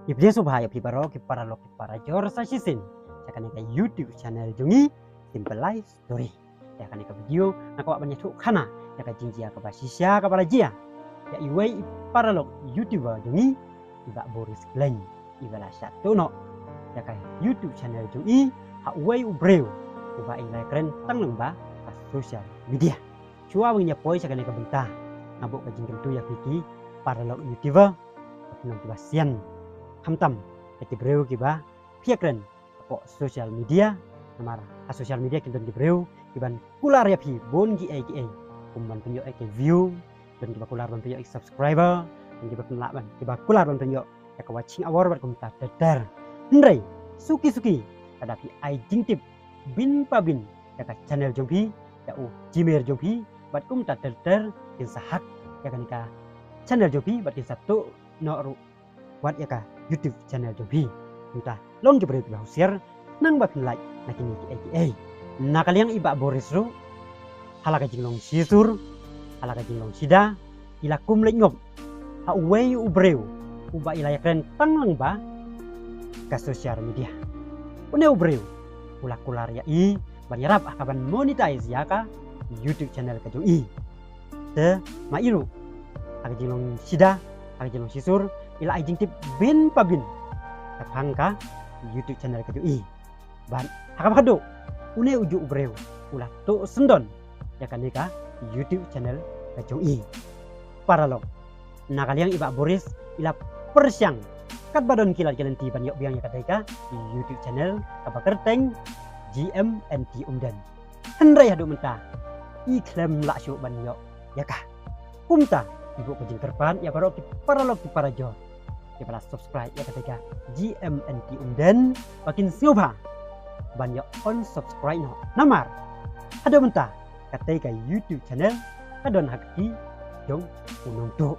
Iblis subhaya pibaro ki para lo ki para jor sa sisin. Yakani ka YouTube channel jungi Simple Life Story. Yakani ka video nako banyak tu kana yaka jinjia ka basisya ka para jia. Ya iwei para lo YouTuber jungi iba Boris Glenn. Ibala satu no. Yaka YouTube channel jungi ha wei ubreu. Uba ilai keren tang lengba ka social media. Chua winya poi sakani ka benta. Ngabuk ka jingkem tu ya piki para lo YouTuber. Nang tiba sian hamtam eti breu kiba piakren po social media namar social media kinton di breu kiban kular ya pi bon gi ai kumban penyo ai view dan kiba kular ban penyo subscriber dan kiba penlaban kiba kular ban penyo ya ka watching hour bar kumta dadar ndrei suki ada pi ai jingtip bin pabin ya ka channel jompi ya u jimer jompi bat kumta dadar kin sahak ya kanika channel jompi bat kin satu no ru wat ya ka YouTube channel jompi entah long ke berita share nang ba like nakini ki nakaliang iba Boris ru halaka jinglong sisur halaka jinglong sida ila kumlek ngop ha wei ubreu uba ila yakren tanglang ba ka social media une ubreu ulah kular ya i banyarap akaban monetize ya ka YouTube channel ka jo i te mairu halaka jinglong sida halaka jinglong sisur ila ajing tip bin pabin kapangka YouTube channel ka i ban hakabado une uju ubreu ulah to sendon ya kanika YouTube channel ka i para lo nakaliang iba Boris ila persyang kat badon kilat jalan tiban yok biang ya kadeka YouTube channel kabakerteng GMNT umdan hendrai hadu menta i klem la syu ban yok ya ka kumta ibu kejing kerpan ya baru para lo para jor ya pada subscribe ya ketika GMNT umden makin siapa banyak on subscribe no namar ada mentah ketika YouTube channel kadon hakki jong ununtuk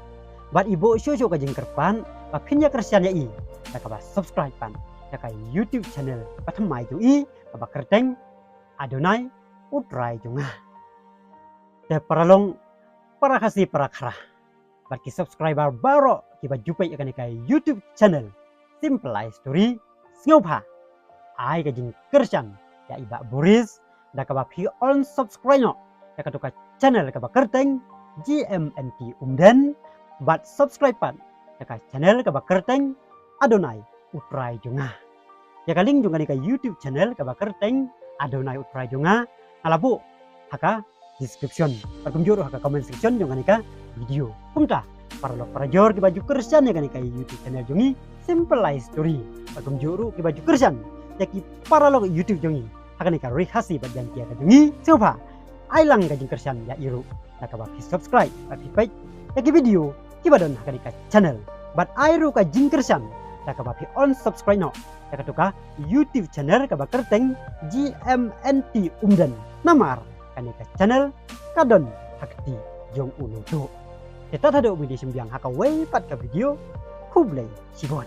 bat ibu syusuk kajing kerpan makin ya kersian ya i kaba subscribe pan ya kai YouTube channel patamai jo i kaba kerteng adonai utrai jonga te paralong para kasih para kerah bagi subscriber baru kita jumpa ikan ikai YouTube channel Simple Life Story Sngopa ai kajing kersan ya iba Boris dah kaba pi on subscribe no ya katuka channel kaba kerteng GMNT umdan bat subscribe pan ya ka channel kaba kerteng adonai utrai jonga ya kaling jonga ikai YouTube channel kaba kerteng adonai utrai jonga alabu haka description perkumjur haka comment section jonga nika video kumta para jor ki baju kersan ya kan kai YouTube channel jongi Simple Life Story agam juru ki baju kersan ya ki para lo YouTube jongi akan ka rehasi bagian kia ka jongi siapa ailang ka kersan ya iru nak ka subscribe bagi like ya ki video ki badon akan ka channel but airu ka kersan nak ka on subscribe no ya ka YouTube channel ka kerteng GMNT umdan namar kan ka channel kadon hakti jong unu tu kita ada video sembiang haka wei pat ka video kublai sibon